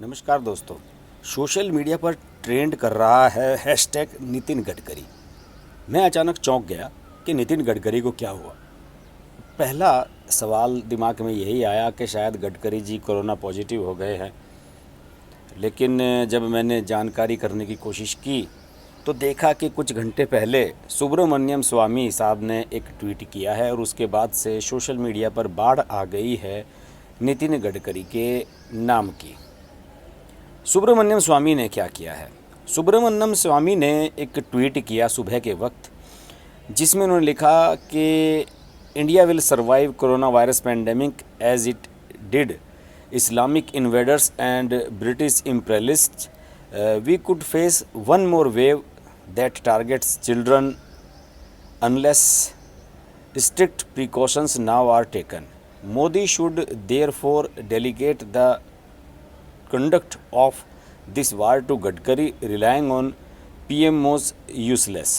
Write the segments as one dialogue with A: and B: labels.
A: नमस्कार दोस्तों। Social media पर ट्रेंड कर रहा है हैशटैग नितिन गडकरी। मैं अचानक चौंक गया कि नितिन गडकरी को क्या हुआ। पहला सवाल दिमाग में यही आया कि शायद गडकरी जी कोरोना पॉजिटिव हो गए हैं, लेकिन जब मैंने जानकारी करने की कोशिश की तो देखा कि कुछ घंटे पहले सुब्रमण्यम स्वामी साहब ने एक ट्वीट किया है और उसके बाद से सोशल मीडिया पर बाढ़ आ गई है नितिन गडकरी के नाम की। सुब्रमण्यम स्वामी ने क्या किया है? सुब्रमण्यम स्वामी ने एक ट्वीट किया सुबह के वक्त, जिसमें उन्होंने लिखा कि India will survive corona virus pandemic as it did Islamic invaders and British imperialists. We could face one more wave that targets children unless strict precautions now are taken. Modi should therefore delegate the conduct of this war to Gadkari, relying on PMO's useless.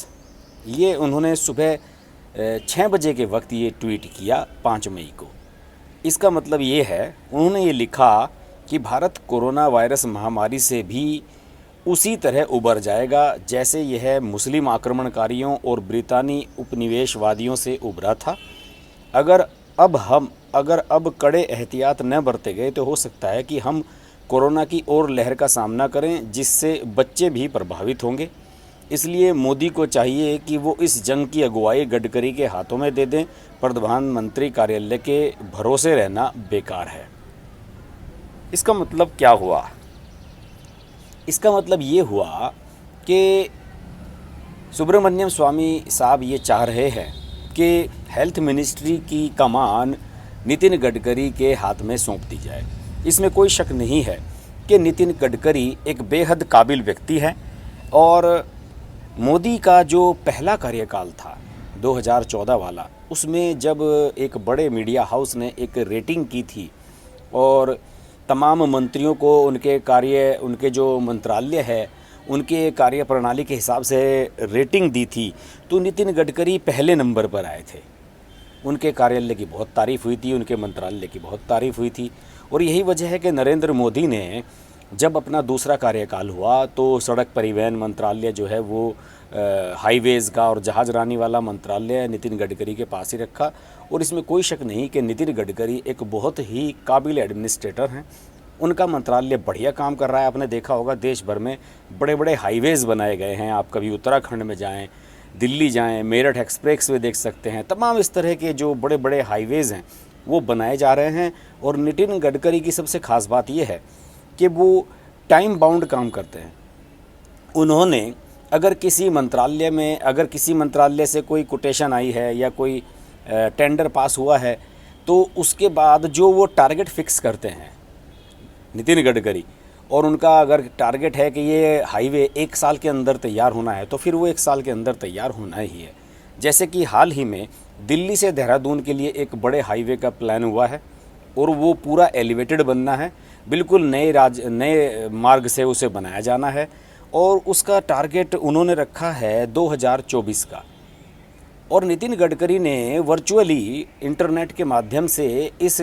A: ये उन्होंने सुबह 6 बजे के वक्त ये tweet किया 5 मई को। इसका मतलब ये है, उन्होंने ये लिखा कि भारत कोरोना वायरस महामारी से भी उसी तरह उबर जाएगा जैसे यह मुस्लिम आक्रमणकारियों और ब्रितानी उपनिवेशवादियों से उभरा था। अगर अब कड़े एहतियात न बरते गए तो हो सकता है कि हम कोरोना की और लहर का सामना करें, जिससे बच्चे भी प्रभावित होंगे। इसलिए मोदी को चाहिए कि वो इस जंग की अगुवाई गडकरी के हाथों में दे दें। प्रधानमंत्री कार्यालय के भरोसे रहना बेकार है। इसका मतलब क्या हुआ? इसका मतलब ये हुआ कि सुब्रमण्यम स्वामी साहब ये चाह रहे हैं कि हेल्थ मिनिस्ट्री की कमान नितिन गडकरी के हाथ में सौंप दी जाए। इसमें कोई शक नहीं है कि नितिन गडकरी एक बेहद काबिल व्यक्ति है और मोदी का जो पहला कार्यकाल था 2014 वाला, उसमें जब एक बड़े मीडिया हाउस ने एक रेटिंग की थी और तमाम मंत्रियों को उनके जो मंत्रालय है उनके कार्य प्रणाली के हिसाब से रेटिंग दी थी, तो नितिन गडकरी पहले नंबर पर आए थे। उनके कार्यालय की बहुत तारीफ़ हुई थी, उनके मंत्रालय की बहुत तारीफ़ हुई थी। और यही वजह है कि नरेंद्र मोदी ने जब अपना दूसरा कार्यकाल हुआ तो सड़क परिवहन मंत्रालय जो है वो हाईवेज़ का और जहाज़रानी वाला मंत्रालय नितिन गडकरी के पास ही रखा। और इसमें कोई शक नहीं कि नितिन गडकरी एक बहुत ही काबिल एडमिनिस्ट्रेटर हैं। उनका मंत्रालय बढ़िया काम कर रहा है। आपने देखा होगा देश भर में बड़े बड़े हाईवेज़ बनाए गए हैं। आप कभी उत्तराखंड में जाएं, दिल्ली जाएं, मेरठ एक्सप्रेस वे देख सकते हैं। तमाम इस तरह के जो बड़े बड़े हाईवेज़ हैं वो बनाए जा रहे हैं। और नितिन गडकरी की सबसे ख़ास बात यह है कि वो टाइम बाउंड काम करते हैं। उन्होंने अगर किसी मंत्रालय से कोई कोटेशन आई है या कोई टेंडर पास हुआ है, तो उसके बाद जो वो टारगेट फिक्स करते हैं नितिन गडकरी, और उनका अगर टारगेट है कि ये हाईवे 1 साल के अंदर तैयार होना है, तो फिर वो 1 साल के अंदर तैयार होना ही है। जैसे कि हाल ही में दिल्ली से देहरादून के लिए एक बड़े हाईवे का प्लान हुआ है और वो पूरा एलिवेटेड बनना है, बिल्कुल नए मार्ग से उसे बनाया जाना है। और उसका टारगेट उन्होंने रखा है 2024 का। और नितिन गडकरी ने वर्चुअली इंटरनेट के माध्यम से इस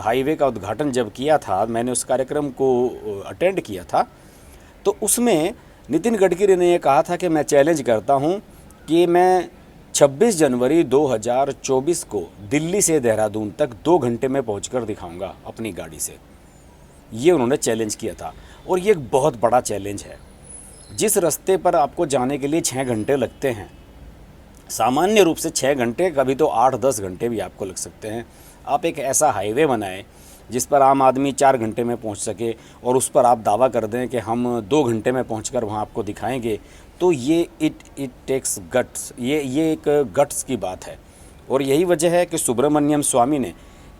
A: हाईवे का उद्घाटन जब किया था, मैंने उस कार्यक्रम को अटेंड किया था, तो उसमें नितिन गडकरी ने ये कहा था कि मैं चैलेंज करता हूँ कि मैं 26 जनवरी 2024 को दिल्ली से देहरादून तक 2 घंटे में पहुँचकर दिखाऊंगा अपनी गाड़ी से। ये उन्होंने चैलेंज किया था और ये एक बहुत बड़ा चैलेंज है। जिस रास्ते पर आपको जाने के लिए 6 घंटे लगते हैं, सामान्य रूप से 6 घंटे, कभी तो 8-10 घंटे भी आपको लग सकते हैं, आप एक ऐसा हाईवे बनाएं जिस पर आम आदमी 4 घंटे में पहुंच सके और उस पर आप दावा कर दें कि हम 2 घंटे में पहुंचकर वहां आपको दिखाएंगे, तो ये इट टेक्स गट्स, ये एक गट्स की बात है। और यही वजह है कि सुब्रमण्यम स्वामी ने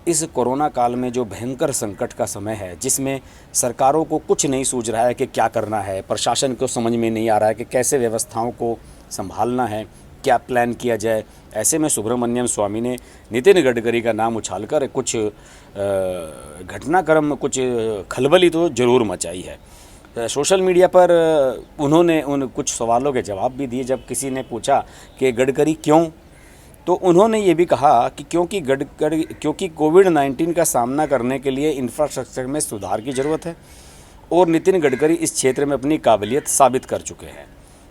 A: इस कोरोना काल में जो भयंकर संकट का समय है, जिसमें सरकारों को कुछ नहीं सूझ रहा है कि क्या करना है, प्रशासन को समझ में नहीं आ रहा है कि कैसे व्यवस्थाओं को संभालना है, क्या प्लान किया जाए, ऐसे में सुब्रमण्यम स्वामी ने नितिन गडकरी का नाम उछालकर कुछ घटनाक्रम, कुछ खलबली तो ज़रूर मचाई है। सोशल मीडिया पर उन्होंने उन कुछ सवालों के जवाब भी दिए। जब किसी ने पूछा कि गडकरी क्यों, तो उन्होंने ये भी कहा कि क्योंकि कोविड-19 का सामना करने के लिए इंफ्रास्ट्रक्चर में सुधार की ज़रूरत है और नितिन गडकरी इस क्षेत्र में अपनी काबिलियत साबित कर चुके हैं।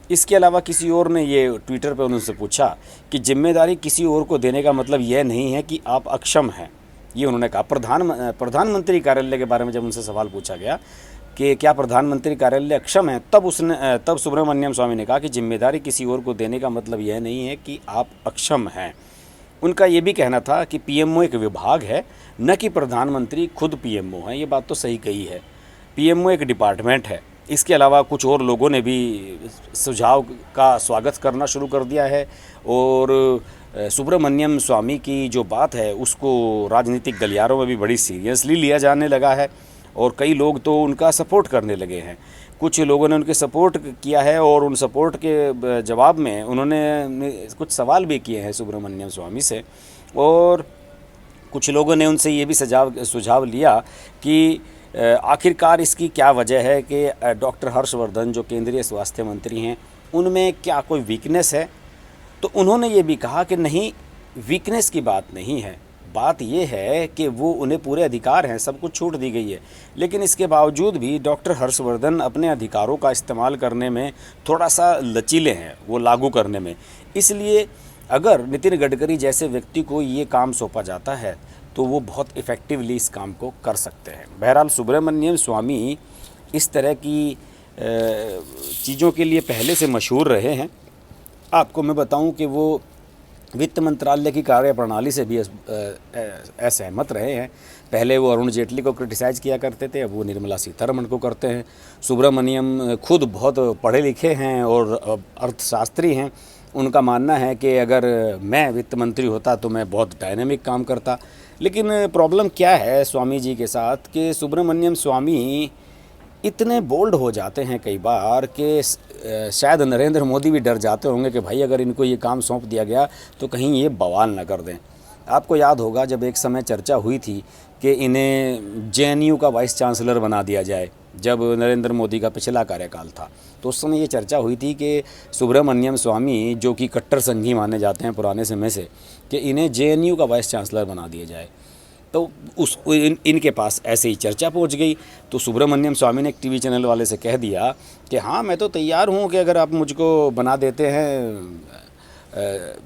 A: इसके अलावा किसी और ने ये ट्विटर पर उनसे पूछा कि जिम्मेदारी किसी और को देने का मतलब यह नहीं है कि आप अक्षम हैं, ये उन्होंने कहा। प्रधानमंत्री कार्यालय के बारे में जब उनसे सवाल पूछा गया कि क्या प्रधानमंत्री कार्यालय अक्षम है, तब सुब्रमण्यम स्वामी ने कहा कि जिम्मेदारी किसी और को देने का मतलब यह नहीं है कि आप अक्षम हैं। उनका ये भी कहना था कि पीएमओ एक विभाग है, न कि प्रधानमंत्री खुद पीएमओ हैं। ये बात तो सही कही है, पीएमओ एक डिपार्टमेंट है। इसके अलावा कुछ और लोगों ने भी सुझाव का स्वागत करना शुरू कर दिया है और सुब्रमण्यम स्वामी की जो बात है उसको राजनीतिक गलियारों में भी बड़ी सीरियसली लिया जाने लगा है और कई लोग तो उनका सपोर्ट करने लगे हैं। कुछ लोगों ने उनके सपोर्ट किया है और उन सपोर्ट के जवाब में उन्होंने कुछ सवाल भी किए हैं सुब्रमण्यम स्वामी से, और कुछ लोगों ने उनसे ये भी सुझाव लिया कि आखिरकार इसकी क्या वजह है कि डॉक्टर हर्षवर्धन जो केंद्रीय स्वास्थ्य मंत्री हैं उनमें क्या कोई वीकनेस है। तो उन्होंने ये भी कहा कि नहीं, वीकनेस की बात नहीं है, बात ये है कि वो उन्हें पूरे अधिकार हैं, सब कुछ छूट दी गई है, लेकिन इसके बावजूद भी डॉक्टर हर्षवर्धन अपने अधिकारों का इस्तेमाल करने में थोड़ा सा लचीले हैं, वो लागू करने में। इसलिए अगर नितिन गडकरी जैसे व्यक्ति को ये काम सौंपा जाता है तो वो बहुत इफ़ेक्टिवली इस काम को कर सकते हैं। बहरहाल सुब्रमण्यम स्वामी इस तरह की चीज़ों के लिए पहले से मशहूर रहे हैं। आपको मैं बताऊं कि वो वित्त मंत्रालय की कार्यप्रणाली से भी असहमत रहे हैं। पहले वो अरुण जेटली को क्रिटिसाइज़ किया करते थे, अब वो निर्मला सीतारमण को करते हैं। सुब्रमण्यम खुद बहुत पढ़े लिखे हैं और अर्थशास्त्री हैं। उनका मानना है कि अगर मैं वित्त मंत्री होता तो मैं बहुत डायनामिक काम करता। लेकिन प्रॉब्लम क्या है स्वामी जी के साथ कि सुब्रमण्यम स्वामी इतने बोल्ड हो जाते हैं कई बार कि शायद नरेंद्र मोदी भी डर जाते होंगे कि भाई अगर इनको ये काम सौंप दिया गया तो कहीं ये बवाल ना कर दें। आपको याद होगा जब एक समय चर्चा हुई थी कि इन्हें जेएनयू का वाइस चांसलर बना दिया जाए, जब नरेंद्र मोदी का पिछला कार्यकाल था, तो उस समय ये चर्चा हुई थी कि सुब्रमण्यम स्वामी जो कि कट्टर संघी माने जाते हैं पुराने समय से, कि इन्हें जेएनयू का वाइस चांसलर बना दिया जाए। तो इनके पास ऐसे ही चर्चा पहुंच गई। तो सुब्रमण्यम स्वामी ने एक टीवी चैनल वाले से कह दिया कि हाँ, मैं तो तैयार हूँ कि अगर आप मुझको बना देते हैं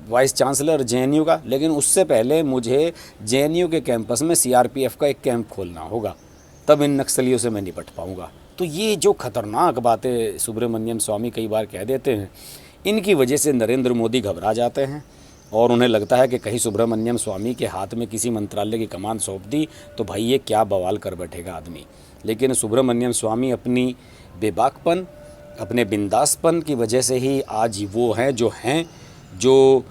A: वाइस चांसलर जेएनयू का, लेकिन उससे पहले मुझे जेएनयू के कैंपस में सीआरपीएफ का एक कैंप खोलना होगा, तब इन नक्सलियों से मैं निपट पाऊँगा। तो ये जो खतरनाक बातें सुब्रमण्यम स्वामी कई बार कह देते हैं, इनकी वजह से नरेंद्र मोदी घबरा जाते हैं और उन्हें लगता है कि कहीं सुब्रमण्यम स्वामी के हाथ में किसी मंत्रालय की कमान सौंप दी तो भाई ये क्या बवाल कर बैठेगा आदमी। लेकिन सुब्रमण्यम स्वामी अपनी बेबाकपन, अपने बिंदासपन की वजह से ही आज वो हैं जो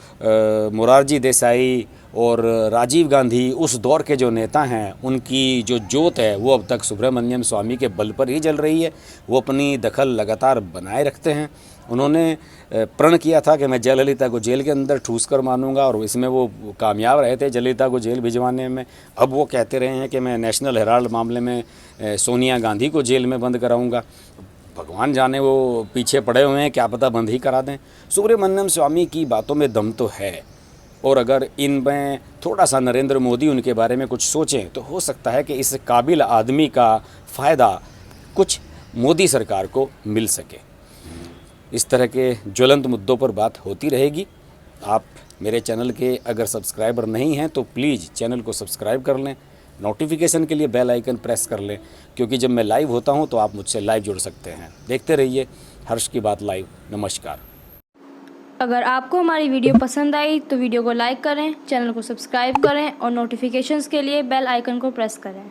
A: मोरारजी देसाई और राजीव गांधी उस दौर के जो नेता हैं, उनकी जो जोत है वो अब तक सुब्रमण्यम स्वामी के बल पर ही जल रही है। वो अपनी दखल लगातार बनाए रखते हैं। उन्होंने प्रण किया था कि मैं जयललिता को जेल के अंदर ठूस कर मानूंगा, और इसमें वो कामयाब रहे थे जयललिता को जेल भिजवाने में। अब वो कहते रहे हैं कि मैं नेशनल हेराल्ड मामले में सोनिया गांधी को जेल में बंद कराऊंगा। भगवान जाने वो पीछे पड़े हुए हैं, क्या पता बंद ही करा दें। सुब्रमण्यम स्वामी की बातों में दम तो है, और अगर इनमें थोड़ा सा नरेंद्र मोदी उनके बारे में कुछ सोचें तो हो सकता है कि इस काबिल आदमी का फ़ायदा कुछ मोदी सरकार को मिल सके। इस तरह के ज्वलंत मुद्दों पर बात होती रहेगी। आप मेरे चैनल के अगर सब्सक्राइबर नहीं हैं तो प्लीज़ चैनल को सब्सक्राइब कर लें, नोटिफिकेशन के लिए बेल आइकन प्रेस कर लें, क्योंकि जब मैं लाइव होता हूं तो आप मुझसे लाइव जुड़ सकते हैं। देखते रहिए हर्ष की बात लाइव। नमस्कार।
B: अगर आपको हमारी वीडियो पसंद आई तो वीडियो को लाइक करें, चैनल को सब्सक्राइब करें और नोटिफिकेशंस के लिए बेल आइकन को प्रेस करें।